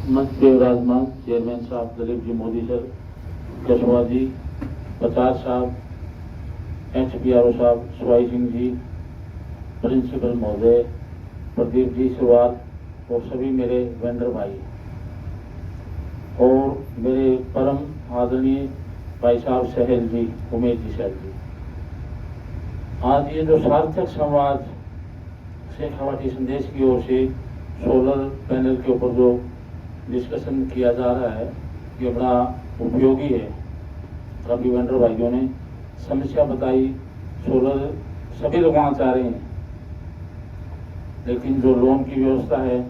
मंच पे विराजमान चेयरमैन साहब दिलीप जी मोदी सर, जसवा जी, प्रचार साहब, HPRO साहब सुभाई सिंह जी, प्रिंसिपल महोदय प्रदीप जी सिवाल और सभी मेरे वेंडर भाई और मेरे परम आदरणीय भाई साहब सहल जी, उमेश जी सहल जी। आज ये जो सार्थक संवाद शेखावाटी संदेश की ओर से सोलर पैनल के ऊपर जो डिस्कशन किया जा रहा है, ये बड़ा उपयोगी है। सभी वेंडर भाइयों ने समस्या बताई। सोलर सभी लगवाना चाह रहे हैं, लेकिन जो लोन की व्यवस्था है,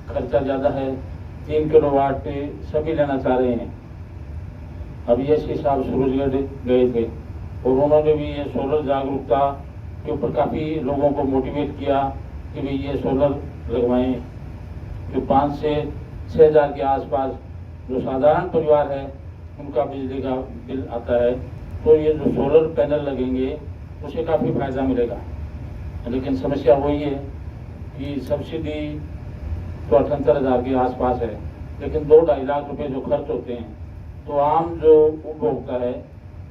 खर्चा ज़्यादा है। 3 किलोवाट पे सभी लेना चाह रहे हैं। अभी एसपी साहब सूरजगढ़ गए थे और उन्होंने भी ये सोलर जागरूकता के ऊपर काफ़ी लोगों को मोटिवेट किया कि भाई ये सोलर लगवाएं। जो 5 से 6 हज़ार के आसपास जो साधारण परिवार है उनका बिजली का बिल आता है, तो ये जो सोलर पैनल लगेंगे उसे काफ़ी फायदा मिलेगा। लेकिन समस्या वही है कि सब्सिडी तो 78,000 के आसपास है, लेकिन 2-2.5 लाख रुपए जो खर्च होते हैं, तो आम जो उपभोक्ता है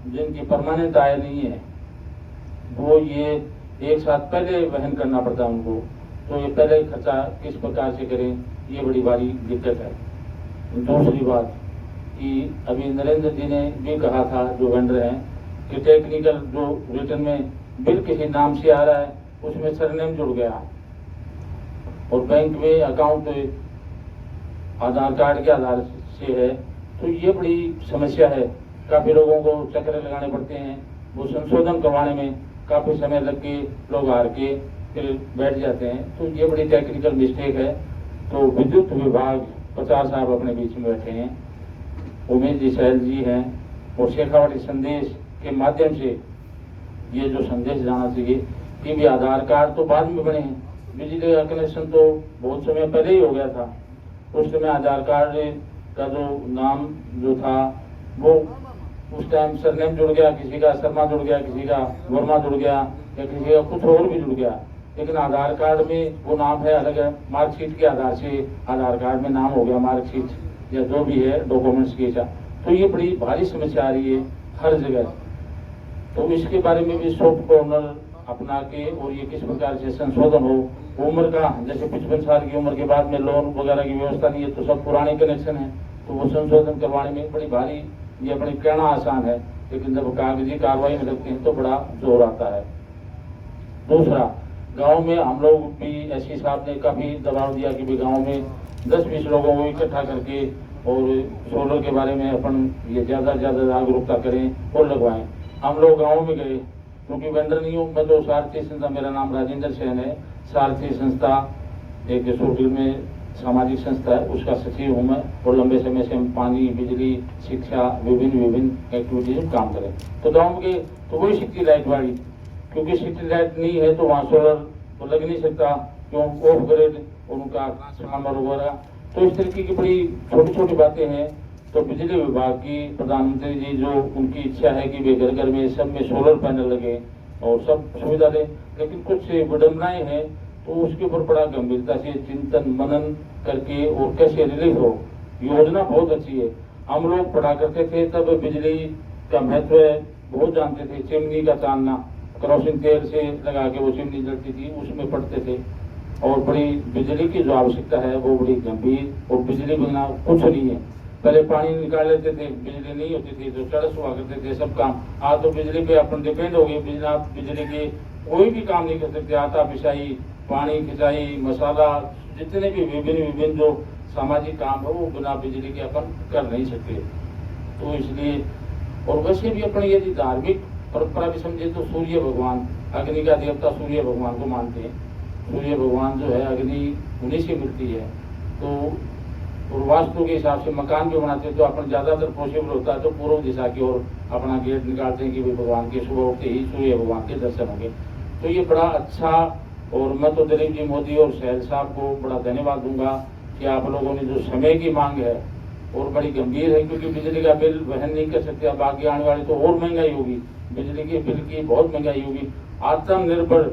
जिनकी परमानेंट आय नहीं है, वो ये एक साथ पहले वहन करना पड़ता है उनको। तो ये पहले खर्चा किस प्रकार से करें, ये बड़ी भारी दिक्कत है। दूसरी बात कि अभी नरेंद्र जी ने भी कहा था, जो वेंडर हैं, कि टेक्निकल जो रिटर्न में बिल किसी नाम से आ रहा है उसमें सरनेम जुड़ गया और बैंक में अकाउंट आधार कार्ड के आधार से है, तो ये बड़ी समस्या है। काफ़ी लोगों को चक्कर लगाने पड़ते हैं, वो संशोधन करवाने में काफ़ी समय लग के लोग हार के फिर बैठ जाते हैं, तो ये बड़ी टेक्निकल मिस्टेक है। तो विद्युत विभाग प्रचार साहब अपने बीच में बैठे हैं, उमेश जी सहल जी हैं, और शेखावाटी संदेश के माध्यम से ये जो संदेश जाना चाहिए कि भी आधार कार्ड तो बाद में बने हैं, बिजली का कनेक्शन तो बहुत समय पहले ही हो गया था। उस समय आधार कार्ड का जो नाम जो था वो उस टाइम सरनेम जुड़ गया, किसी का शर्मा जुड़ गया, किसी का वर्मा जुड़ गया, या किसी का कुछ और भी जुड़ गया। लेकिन आधार कार्ड में वो नाम है अलग है, मार्कशीट के आधार से आधार कार्ड में नाम हो गया, मार्कशीट या जो भी है डॉक्यूमेंट्स की। तो ये बड़ी भारी समस्या आ रही है हर जगह। तो इसके बारे में भी सॉफ्ट कॉर्नर अपना के और ये किस प्रकार से संशोधन हो। उम्र का जैसे 55 साल की उम्र के बाद में लोन वगैरह की व्यवस्था नहीं है, तो सब पुराने कनेक्शन है, तो वो संशोधन करवाने में बड़ी भारी, ये अपने कहना आसान है, लेकिन जब कागजी कार्रवाई में लगते हैं तो बड़ा जोर आता है। दूसरा, गांव में हम लोग भी एसपी साहब ने काफ़ी दबाव दिया कि भी गांव में 10-20 लोगों को इकट्ठा करके और सोलर के बारे में अपन ये ज़्यादा जागरूकता करें और लगवाएं। हम लोग गाँव में गए, क्योंकि वेंडर नहीं हूँ मैं, तो सारथी संस्था, मेरा नाम राजेंद्र सेन है, सारथी संस्था एक सूरजगढ़ में सामाजिक संस्था है, उसका सचिव हूँ मैं, और लंबे समय से हम पानी, बिजली, शिक्षा, विभिन्न एक्टिविटीज में काम करें। तो गाँव के तो वही सिटी लाइट वाली, क्योंकि सिटी लाइट नहीं है तो वहाँ सोलर तो लग नहीं सकता, क्यों ऑफ ग्रिड उनका ट्रांसफार्मर वगैरह। तो इस तरीके की बड़ी छोटी छोटी बातें हैं। तो बिजली विभाग की प्रधानमंत्री जी जो उनकी इच्छा है कि वे घर घर में सब में सोलर पैनल लगे और सब सुविधा दें, लेकिन कुछ विडम्बनाएं हैं, तो उसके ऊपर बड़ा गंभीरता से चिंतन मनन करके और कैसे रिलीफ हो। योजना बहुत अच्छी है, हम लोग पढ़ा करते थे तब बिजली का महत्व बहुत जानते थे। चिमनी का तानना, केरोसिन तेल से लगा के वो चिमनी जलती थी, उसमें पढ़ते थे। और बड़ी बिजली की जो आवश्यकता है वो बड़ी गंभीर, और बिजली बिना कुछ नहीं है। पहले पानी निकाल लेते थे, बिजली नहीं होती थी तो चरस हुआ करते थे सब काम। आज तो बिजली पे अपन डिपेंड हो गए, बिजली के कोई भी काम नहीं कर सकते। आटा पिसाई, पानी खिंचाई, मसाला, जितने भी विभिन्न जो सामाजिक काम है वो बिना बिजली के अपन कर नहीं सकते। तो इसलिए, और वैसे भी अपन यदि धार्मिक परंपरा भी समझे तो सूर्य भगवान, अग्नि का देवता सूर्य भगवान को मानते हैं। सूर्य भगवान जो है, अग्नि उन्हीं से मिलती है। तो और वास्तु के हिसाब से मकान भी बनाते हैं, तो अपन ज़्यादातर पॉसिबल होता है तो पूर्व दिशा की ओर अपना गेट निकालते हैं कि भगवान के सुबह उठते ही सूर्य भगवान के दर्शन होंगे। तो ये बड़ा अच्छा, और मैं तो दिलीप जी मोदी और सहल साहब को बड़ा धन्यवाद दूंगा कि आप लोगों ने जो समय की मांग है और बड़ी गंभीर है, क्योंकि बिजली का बिल वहन नहीं कर सकते। अब आगे आने वाली तो और महंगाई होगी, बिजली के बिल की बहुत महंगाई होगी। आत्मनिर्भर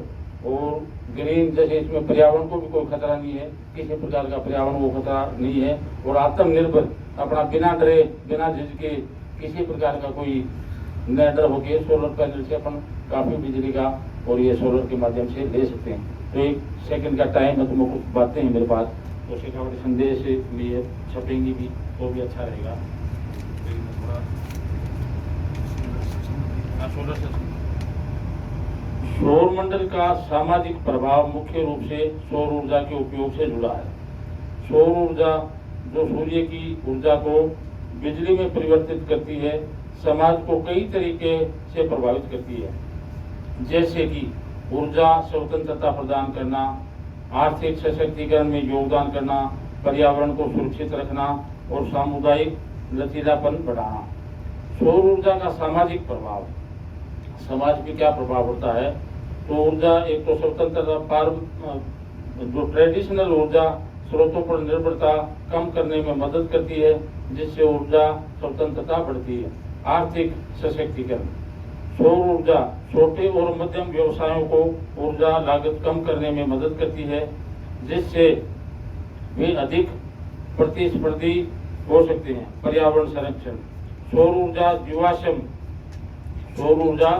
और ग्रीन, जैसे इसमें पर्यावरण को भी कोई खतरा नहीं है, किसी प्रकार का पर्यावरण को खतरा नहीं है, और आत्मनिर्भर अपना बिना डरे बिना झिझके किसी प्रकार का कोई न डर होके सोलर पैनल से अपन काफ़ी बिजली का और ये सोलर के माध्यम से ले सकते हैं। तो 1 सेकंड का टाइम है, तो मैं कुछ बातें हैं मेरे पास, तो शेखावटी संदेश लिए छपेंगी भी तो भी अच्छा रहेगा। सौर मंडल का सामाजिक प्रभाव मुख्य रूप से सौर ऊर्जा के उपयोग से जुड़ा है। सौर ऊर्जा जो सूर्य की ऊर्जा को बिजली में परिवर्तित करती है, समाज को कई तरीके से प्रभावित करती है, जैसे कि ऊर्जा स्वतंत्रता प्रदान करना, आर्थिक सशक्तिकरण में योगदान करना, पर्यावरण को सुरक्षित रखना और सामुदायिक लचीलापन बढ़ाना। सौर ऊर्जा का सामाजिक प्रभाव, समाज पे क्या प्रभाव होता है? तो ऊर्जा एक तो स्वतंत्रता जो ट्रेडिशनल ऊर्जा स्रोतों पर निर्भरता कम करने में मदद करती है, जिससे ऊर्जा स्वतंत्रता बढ़ती है। आर्थिक सशक्तिकरण, सौर ऊर्जा छोटे और मध्यम व्यवसायों को ऊर्जा लागत कम करने में मदद करती है, जिससे वे अधिक प्रतिस्पर्धी हो सकते हैं। पर्यावरण संरक्षण, सौर ऊर्जा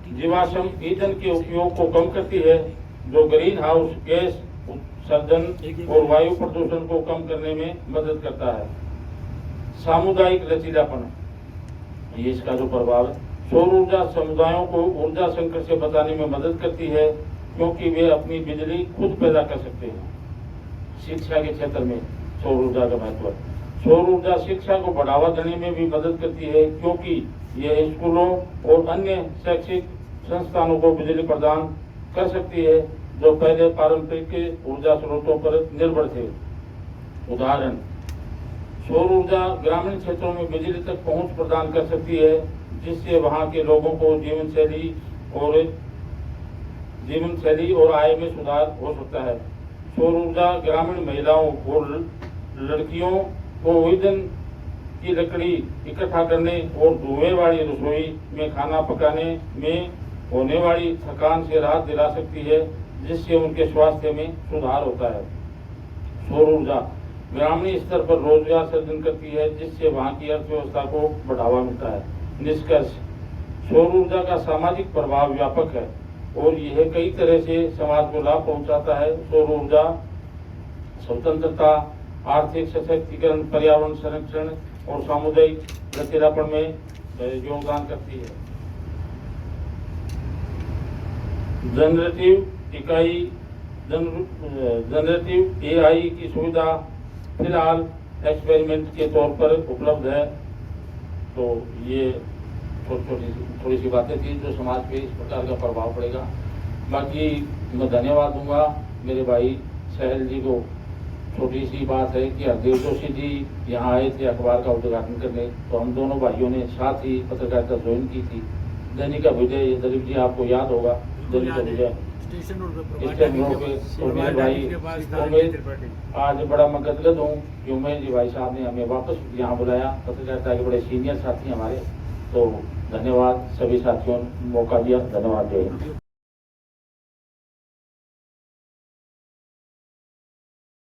जीवाश्म ईंधन के उपयोग को कम करती है, जो ग्रीन हाउस गैस उत्सर्जन और वायु प्रदूषण को कम करने में मदद करता है। सामुदायिक लचीलापन, ये इसका जो प्रभाव है, सौर ऊर्जा समुदायों को ऊर्जा संकट से बचाने में मदद करती है, क्योंकि वे अपनी बिजली खुद पैदा कर सकते हैं। शिक्षा के क्षेत्र में सौर ऊर्जा का महत्व, सौर ऊर्जा शिक्षा को बढ़ावा देने में भी मदद करती है, क्योंकि यह स्कूलों और अन्य शैक्षिक संस्थानों को बिजली प्रदान कर सकती है, जो पहले पारंपरिक ऊर्जा स्रोतों पर निर्भर थे। उदाहरण, सौर ऊर्जा ग्रामीण क्षेत्रों में बिजली तक पहुंच प्रदान कर सकती है, जिससे वहां के लोगों को जीवन शैली और आय में सुधार हो सकता है। सौर ऊर्जा ग्रामीण महिलाओं और लड़कियों को ईंधन की लकड़ी इकट्ठा करने और धुएं वाली रसोई में खाना पकाने में होने वाली थकान से राहत दिला सकती है, जिससे उनके स्वास्थ्य में सुधार होता है। सौर ऊर्जा ग्रामीण स्तर पर रोजगार सृजन करती है, जिससे वहां की अर्थव्यवस्था को बढ़ावा मिलता है। निष्कर्ष, सौर ऊर्जा का सामाजिक प्रभाव व्यापक है और यह कई तरह से समाज को लाभ पहुंचाता है। सौर ऊर्जा स्वतंत्रता, आर्थिक सशक्तिकरण, पर्यावरण संरक्षण और सामुदायिक लचीलापन में योगदान करती है। जनरेटिव एआई की सुविधा फिलहाल एक्सपेरिमेंट के तौर पर उपलब्ध है। तो ये थोड़ी सी बातें थी जो समाज पे इस प्रकार का प्रभाव पड़ेगा। बाकी मैं धन्यवाद दूंगा मेरे भाई सहल जी को। छोटी सी बात है कि हरदेव जोशी जी यहाँ आए थे अखबार का उद्घाटन करने, तो हम दोनों भाइयों ने साथ ही पत्रकारिता ज्वाइन की थी। दैनिक विजय, दिलीप जी आपको याद होगा, दैनिक विजय स्टेशन रोड पे। तो मेरे भाई आज बड़ा मैं गदगद हूँ कि उमेश जी भाई साहब ने हमें वापस यहाँ बुलाया, पत्रकारिता के बड़े सीनियर साथी हमारे। तो धन्यवाद सभी साथियों ने मौका दिया, धन्यवाद। जय हिंद।